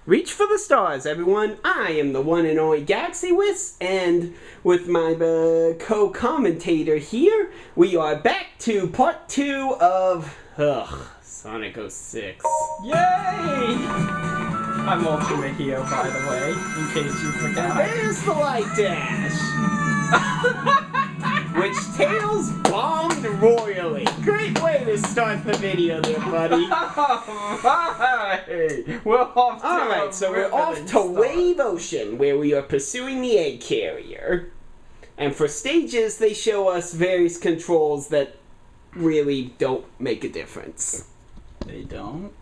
Reach for the stars, everyone. I am the one and only Galaxy Whis, and with my co-commentator here, we are back to part 2 of Sonic 06. Yay! I'm Ultimate here, by the way, in case you forgot. There's the light dash, which Tails bombed royally. Great way to start the video there, buddy. Alright, we're off to Alright, so we're off to Wave Ocean, where we are pursuing the egg carrier. And for stages, they show us various controls that really don't make a difference. They don't?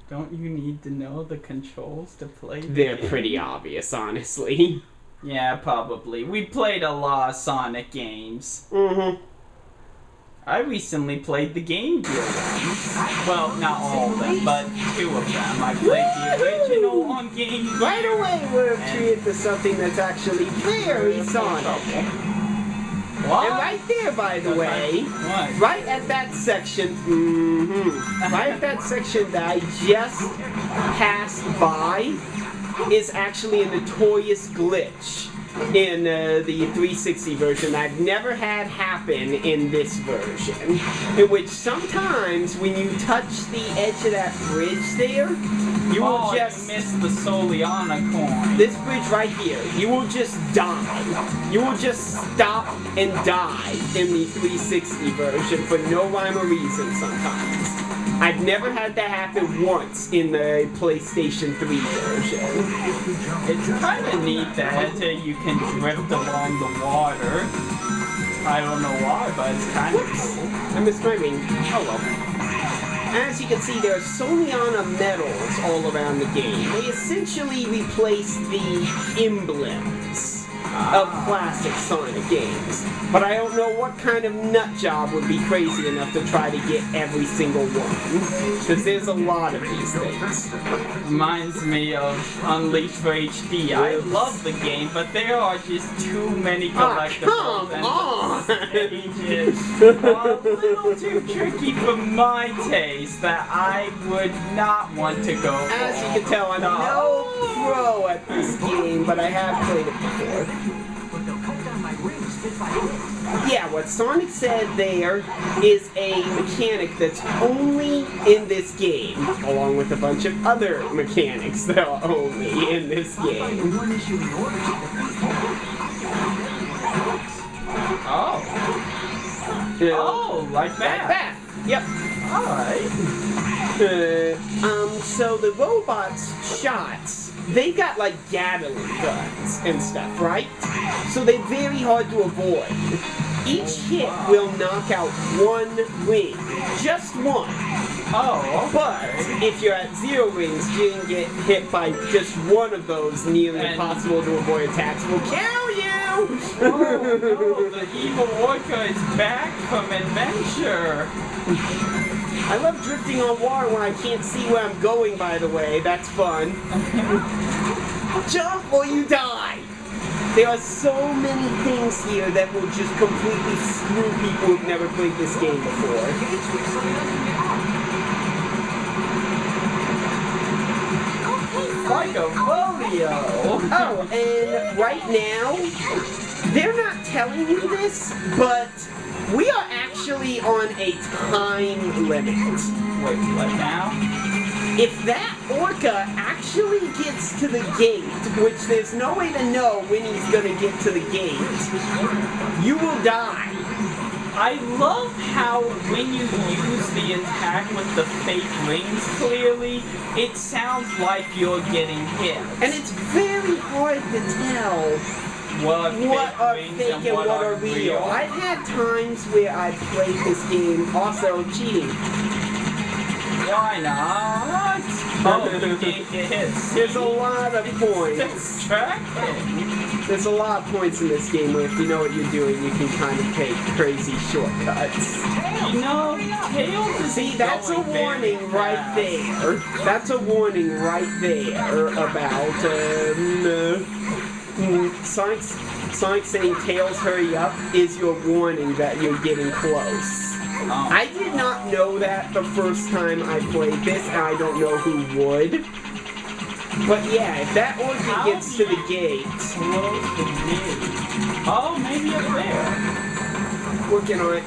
Don't you need to know the controls to play the They're game? pretty obvious, honestly. Yeah, probably. We played a lot of Sonic games. Mm-hmm. I recently played the Game Gear ones. Well, not all of them, but 2 of them. I played the original on Game Gear. Right away, we're treated to something that's actually very Sonic. What? And right there, by the way, What? right at that section, right at that section that I just passed by, is actually a notorious glitch in the 360 version I've never had happen in this version, in which sometimes when you touch the edge of that bridge there, you will just you missed the Soliana coin. this bridge right here, you will just die. You will just stop and die in the 360 version for no rhyme or reason sometimes. I've never had that happen once in the PlayStation 3 version. It's kind of neat that you can drift along the water. I don't know why, but it's kind of cool. I missed my ring. Oh well. As you can see, there are Soliana medals all around the game. They essentially replace the emblems of classic Sonic games. But I don't know what kind of nut job would be crazy enough to try to get every single one. Because there's a lot of these things. Reminds me of Unleashed for HD. I love the game, but there are just too many collectibles come on! stages. A little too tricky for my taste that I would not want to go for. As you can tell, I'm no pro at this game, but I have played it before. Yeah, what Sonic said there is a mechanic that's only in this game, along with a bunch of other mechanics that are only in this game. Oh. You know, Oh, like that. Yep. Alright. So the robots' shots, they got like Gatling guns and stuff, right? So they're very hard to avoid. Each hit will knock out one ring, just one. Oh, But if you're at 0 rings, you can get hit by just one of those nearly impossible to avoid attacks will kill you! Oh, no, the evil Orca is back from adventure. I love drifting on water when I can't see where I'm going, by the way. That's fun. Jump or you die! There are so many things here that will just completely screw people who've never played this game before. Like a rodeo. Oh, and right now, they're not telling you this, but we are actually on a time limit. Wait, what now? If that Orca actually gets to the gate, which there's no way to know when he's gonna get to the gate, you will die. I love how when you use the attack with the fake rings clearly, it sounds like you're getting hit. And it's very hard to tell what are fake and what are real. I've had times where I played this game also cheating. Why not? Oh, you can't get hit. There's a lot of points. Distracting. There's a lot of points in this game where if you know what you're doing, you can kind of take crazy shortcuts. You know, Tails is See, that's a going warning very right fast. there. That's a warning right there about Sonic saying Tails hurry up is your warning that you're getting close. Oh. I did not know that the first time I played this, and I don't know who would. But yeah, if that orchid How gets to do the gate, Close to me. Oh, maybe up there. working on it.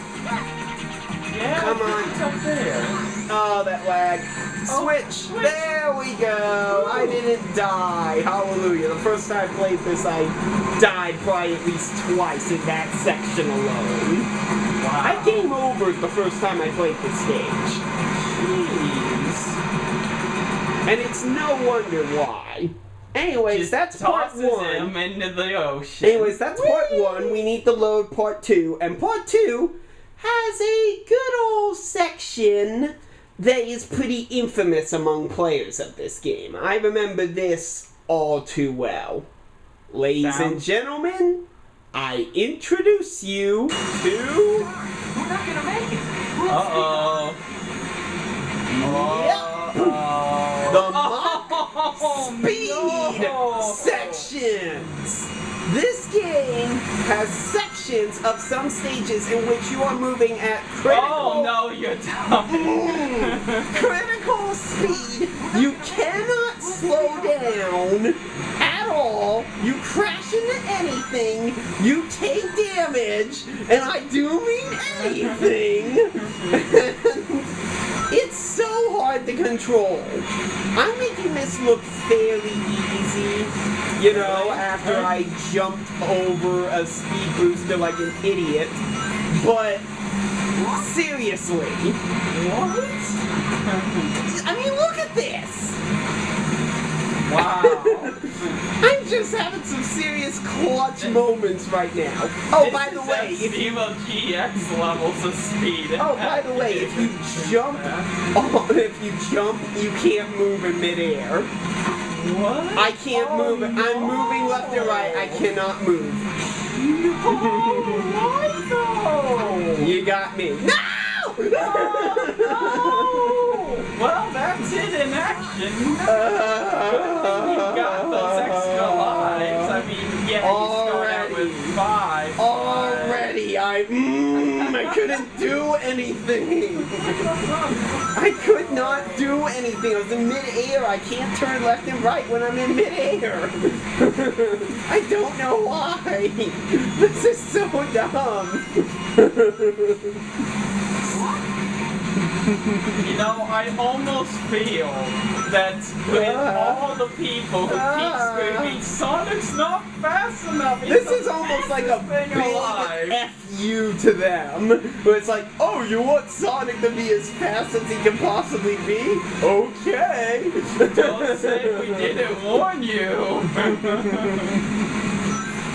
Yeah, Come I on. think it's up there. Oh, that lag. Oh, Switch. switch. There we go. I didn't die. Hallelujah. The first time I played this, I died probably at least twice in that section alone. Wow. I game over the first time I played this stage. Jeez. And it's no wonder why. Anyways, Just that's part tosses one. him into the ocean. Anyways, that's part one. We need to load part two. And part two has a good old section that is pretty infamous among players of this game. I remember this all too well. Ladies and gentlemen, I introduce you to... We're not gonna make it. Uh-oh. the mock Oh, speed no. sections. This game has sections of some stages in which you are moving at critical, Oh, no, you're dumb. critical speed. You cannot slow down at all. You crash into anything. You take damage, and I do mean anything. It's so hard to control. I'm making this look fairly easy, you know, after I jumped over a speed booster like an idiot. But seriously, What? I mean, look at this. Wow. I'm just having some serious clutch moments right now. Oh, by the way, if you GX levels of speed. Oh, by the way, if you jump, you can't move in midair. What? I can't move. I'm moving left and right. I cannot move. Why no? You got me. No! Well, that's it in action. You got those extra lives. I mean, yeah, you start out with 5. Already, I couldn't do anything. I could not do anything. I was in midair. I can't turn left and right when I'm in midair. I don't know why. This is so dumb. You know, I almost feel that with all the people who keep screaming, Sonic's not fast enough. He's This the is almost like a fastest thing alive." big F you to them. Where it's like, oh, you want Sonic to be as fast as he can possibly be? Okay. Don't say we didn't warn you.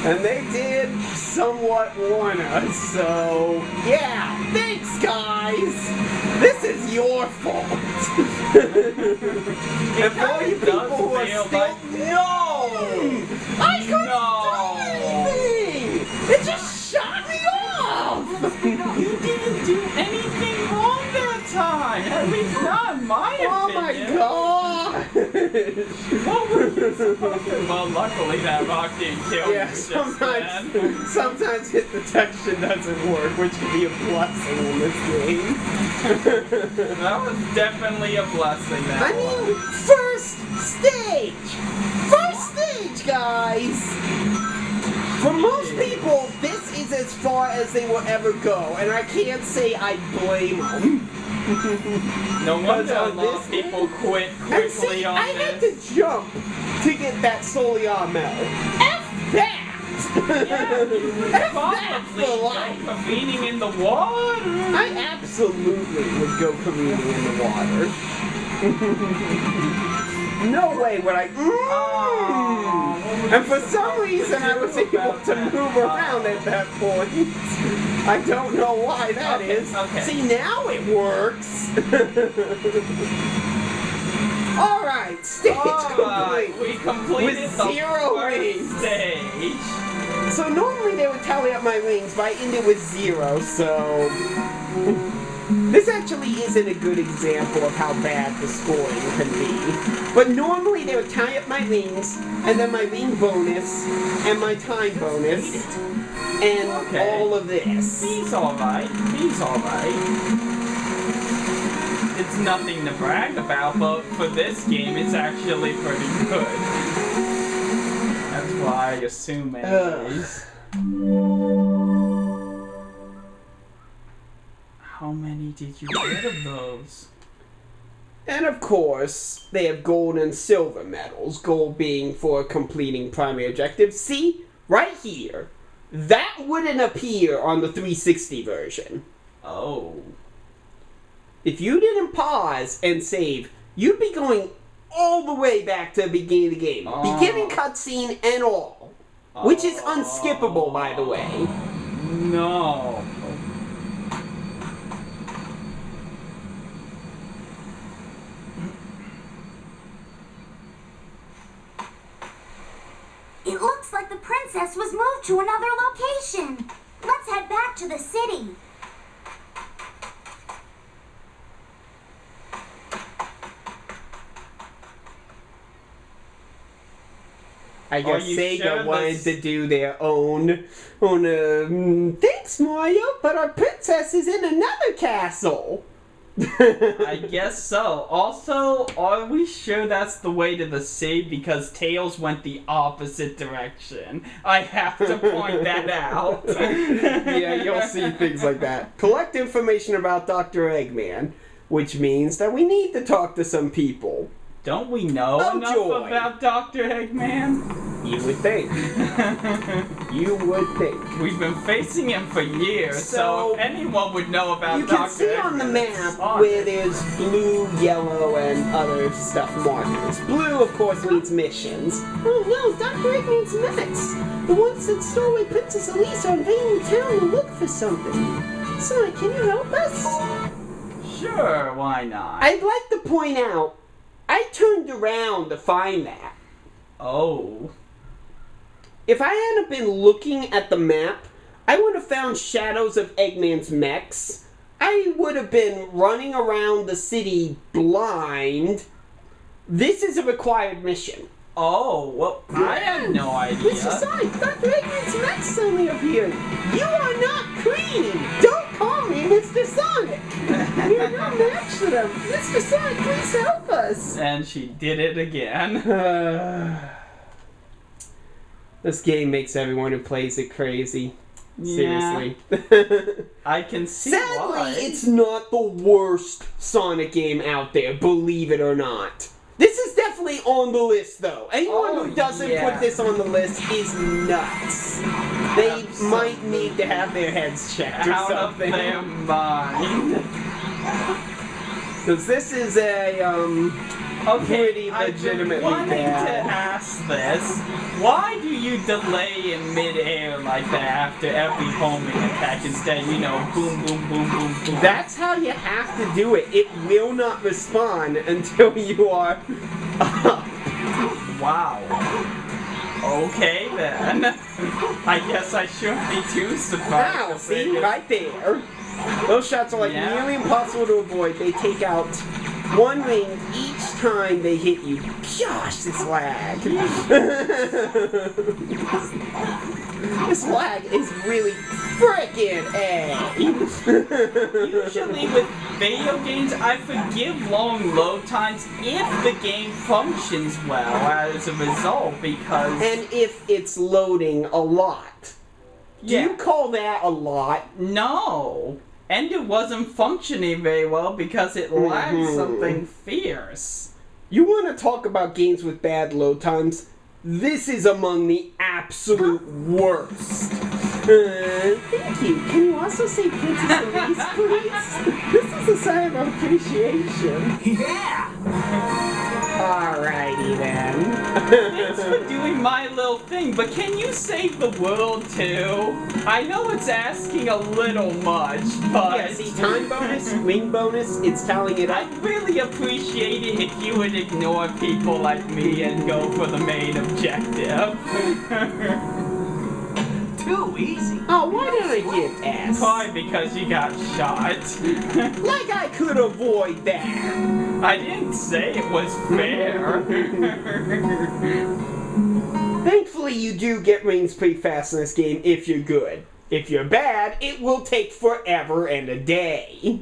And they did somewhat warn us, so yeah, thanks guys! This is your fault! And for all you people who are feel still... like- No! I couldn't No. do anything! It just shot me off! You didn't do anything wrong that time. At least not in my Oh my opinion. god! What were you supposed to? Well, luckily that rock didn't kill Yeah, you just then. sometimes hit detection doesn't work, which can be a blessing in this game. That was definitely a blessing. That I one. mean, first stage! First stage, guys! For most people, this is as far as they will ever go, and I can't say I blame them. No wonder a on lot of this- people quit And see, quickly on I had this. to jump to get that Soleil medal. F that! Yeah, you F that probably for go life! careening in the water. I absolutely would go careening in the water. No way would I. And for some reason, I was able to move around at that point. I don't know why that is. Okay. See, now it works. All right, stage Alright, complete. we completed With the 0 first rings. stage. So normally they would tally up my rings, but I ended with 0, so... This actually isn't a good example of how bad the scoring can be. But normally they would tie up my rings, and then my ring bonus, and my time bonus, and Okay. all of this. He's alright. He's alright. It's nothing to brag about, but for this game, it's actually pretty good. That's why I assume anyways. How many did you get of those? And of course, they have gold and silver medals, gold being for completing primary objectives. See? Right here. That wouldn't appear on the 360 version. Oh. If you didn't pause and save, you'd be going all the way back to the beginning of the game. Beginning cutscene and all. Which is unskippable, by the way. No. It looks like the princess was moved to another location. Let's head back to the city. I guess Sega sure wanted this- to do their own thanks, Mario, but our princess is in another castle. I guess so. Also, are we sure that's the way to the save? Because Tails went the opposite direction. I have to point that out. Yeah, you'll see things like that. Collect information about Dr. Eggman, which means that we need to talk to some people. Don't we know Oh, enough joy. about Dr. Eggman? You would think. You would think. We've been facing him for years, so So, if anyone would know about You Dr. can see on the Eggman, it's map on where it. there's blue, yellow, and other stuff markers. Blue, of course, means missions. Oh no, Dr. Eggman's next. The ones that stole away Princess Elise are invading town to look for something. Sonic, can you help us? Sure, why not? I'd like to point out, I turned around to find that. Oh. If I hadn't been looking at the map, I would have found shadows of Eggman's mechs. I would have been running around the city blind. This is a required mission. Oh, well, I had no idea. Mr. Sonic, Dr. Eggman's mechs suddenly appeared. You are not clean! Don't call me Mr. Sonic! You're no match to them. Mr. Sonic, please help us! And she did it again. This game makes everyone who plays it crazy. Yeah. Seriously. I can see Sadly, why. it's not the worst Sonic game out there, believe it or not. This is definitely on the list, though. Anyone Oh, who doesn't yeah. put this on the list is nuts. They might need to have their heads checked or out of something. their mind. Because this is a, pretty I've been legitimately wanting bad. to ask this. Why do you delay in midair like that after every homing attack instead, boom, boom, boom, boom, boom? That's how you have to do it. It will not respond until you are up. Wow. Okay then. I guess I shouldn't be too surprised. Wow, if see, they- right there. Those shots are like Yeah. nearly impossible to avoid. They take out one ring each time they hit you. Gosh, this lag. This lag is really frickin' A. Usually with video games, I forgive long load times if the game functions well as a result, because... And if it's loading a lot. Do Yeah. you call that a lot? No! And it wasn't functioning very well because it lacked Mhm. something fierce. You want to talk about games with bad load times? This is among the absolute worst. Thank you. Can you also say Princess Elise, please? This is a sign of appreciation. Yeah! Alrighty then. Thanks for doing my little thing, but can you save the world too? I know it's asking a little much, but... Yeah, see, time bonus, ring bonus, it's tallying it up. I'd really appreciate it if you would ignore people like me and go for the main objective. Too easy. Oh, why did I get S? Probably because you got shot. Like I could avoid that. I didn't say it was fair. Thankfully, you do get rings pretty fast in this game if you're good. If you're bad, it will take forever and a day.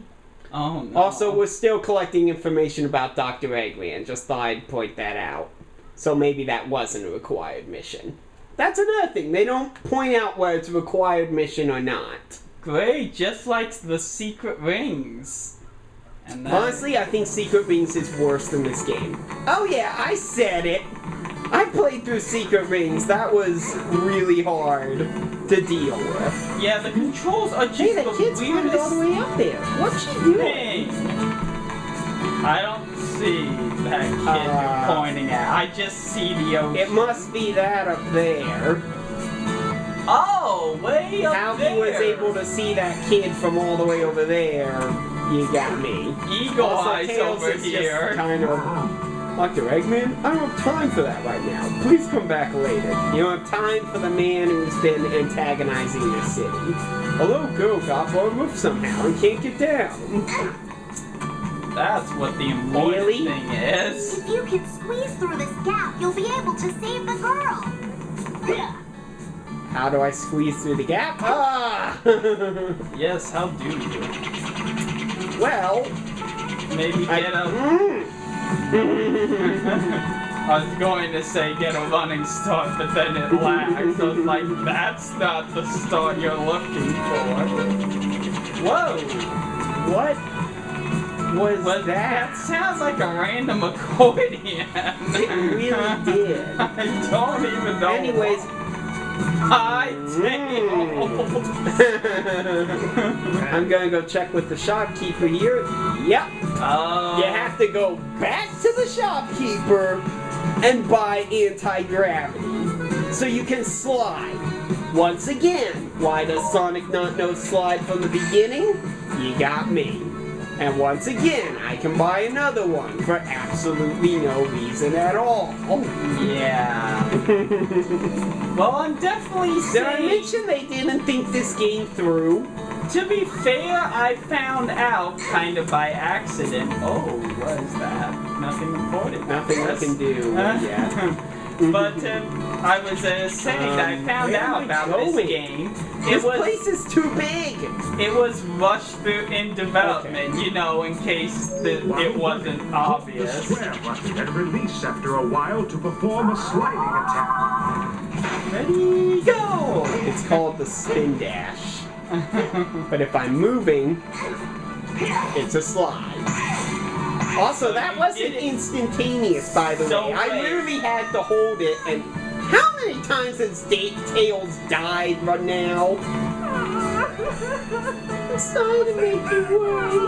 Oh no. Also, we're still collecting information about Dr. Eggman. Just thought I'd point that out. So maybe that wasn't a required mission. That's another thing. They don't point out whether it's a required mission or not. Great, just like the secret rings. And then... Honestly, I think Secret Rings is worse than this game. Oh yeah, I said it. I played through Secret Rings. That was really hard to deal with. Yeah, the controls are just Hey, the the kid's climbed all the weirdest way up there. What's she doing? thing. I don't see that kid you're pointing at. I just see the ocean. It must be that up there. Oh, way up How there. he was able to see that kid from all the way over there, you got me. Eagle Also, eyes Tails over is here. just kind of... Dr. Eggman, I don't have time for that right now. Please come back later. You don't have time for the man who's been antagonizing this city. Hello, girl got removed somehow and can't get down. That's what the important Really? thing is. If you can squeeze through this gap, you'll be able to save the girl. How do I squeeze through the gap? Ah! Yes, how do you? Well, Maybe get a... I was going to say get a running start, but then it lags. I was like, that's not the start you're looking for. Whoa! what was But that? that sounds like a random accordion. It really did. I don't even know. Anyways, Hi, Tails. I'm gonna go check with the shopkeeper here. Yep. Oh. You have to go back to the shopkeeper and buy anti-gravity so you can slide. Once again, why does Sonic not know slide from the beginning? You got me. And once again, I can buy another one for absolutely no reason at all. Yeah. Well, I'm definitely Did I saying... mention they didn't think this game through? To be fair, I found out kind of by accident. Oh, what is that? Nothing important. Nothing I can do yet. But I was saying that I found where out am I about this going? game. This place is too big! It was rushed through in development, you know, in case it wasn't The obvious. square button and release after a while to perform a sliding attack. Ready, go! It's called the spin dash. But if I'm moving, it's a slide. Also, that wasn't instantaneous, by the So way. I wait. literally had to hold it, and how many times has Tails died right now? I'm sorry to make you worry.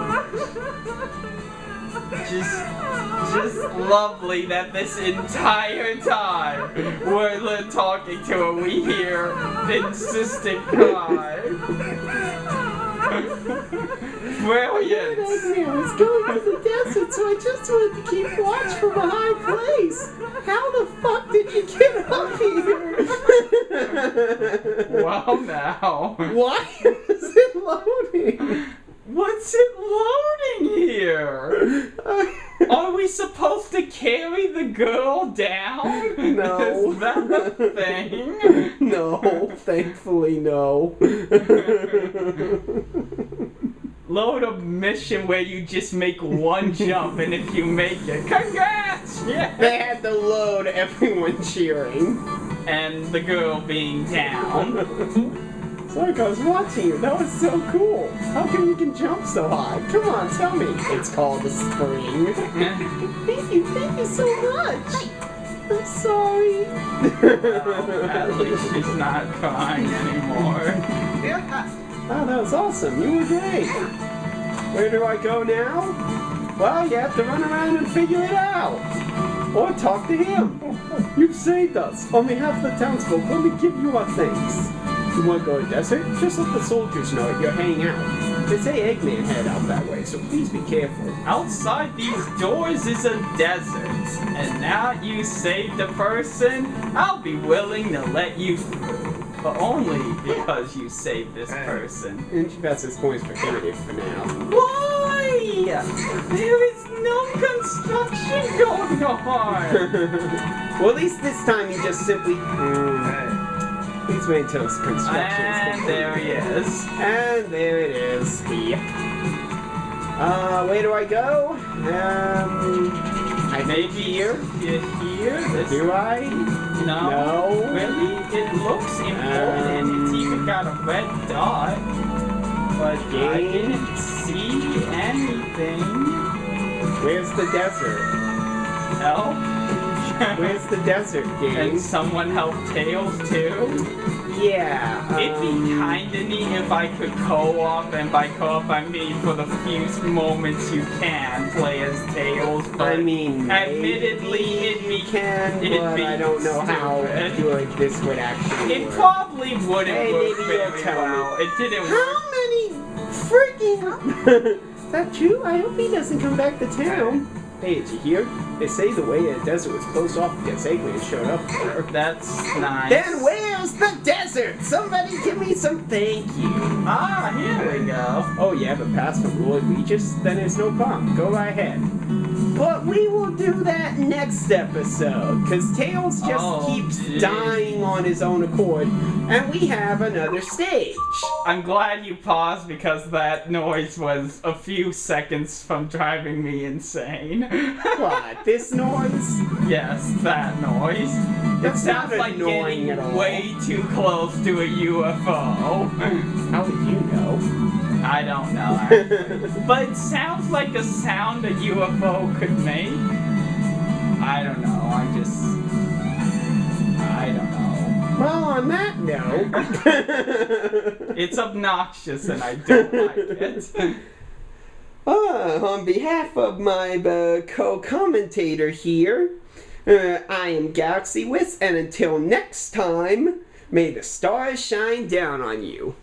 Just lovely that this entire time we're talking to her, we hear insistent cry. Brilliant. I was going to the desert, so I just wanted to keep watch from a high place. How the fuck did you get up here? Well, now. Why is it loading? What's it loading here? Are we supposed to carry the girl down? No. Is that a thing? No, thankfully no. Load a mission where you just make one jump, and if you make it, congrats! Yeah. They had to load everyone cheering. And the girl being down. Sonic, I was watching you. That was so cool. How come you can jump so high? Come on, tell me. It's called a spring. Thank you so much. I'm sorry. At least she's not crying anymore. Oh, that was awesome. You were great. Where do I go now? Well, you have to run around and figure it out. Or talk to him. You've saved us. On behalf of the townsfolk, let me give you our thanks. You want to go to the desert? Just let the soldiers know you're hanging out. They say Eggman head out that way, so please be careful. Outside these doors is a desert, and now you saved a person, I'll be willing to let you through. But only because you saved this person. And that's his points prohibitive for now. Why? There is no construction going on. Well, at least this time he just simply... Please wait until his construction is And complete. there he is. And there it is. Yep. Where do I go? I Maybe here. This. Do I? No. No. Really? It looks important. It's even got a red dot. But I Game. didn't see anything. Where's the desert? Help? Where's the desert, game? And someone help Tails too? Yeah. It'd be kinda neat if I could co-op, and by co-op I mean for the few moments you can play as Tails, but I mean, admittedly it'd be can, it'd but be I don't know how stupid. good this would actually It work. probably wouldn't Hey, work maybe you'll very tell me. well. It didn't work. How many freaking... Is that true? I hope he doesn't come back to town. Hey, did you hear? They say the way the desert was closed off because Eggman showed up there. That's nice. Then where's the desert? Somebody give me some thank you. Ah, here we go. Oh, you have a pass from Lord Regis? Then it's no problem. Go right ahead. But we will do that next episode, because Tails just Oh, keeps geez. dying on his own accord, and we have another stage. I'm glad you paused because that noise was a few seconds from driving me insane. What, this noise? Yes, that noise. It That's sounds not like annoying getting at all. way too close to a UFO. How would you know? I don't know, actually. But it sounds like a sound a UFO could make. I don't know, I don't know. Well, on that note... It's obnoxious and I don't like it. On behalf of my co-commentator here, I am Galaxy Whiz, and until next time, may the stars shine down on you.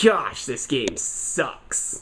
Gosh, this game sucks.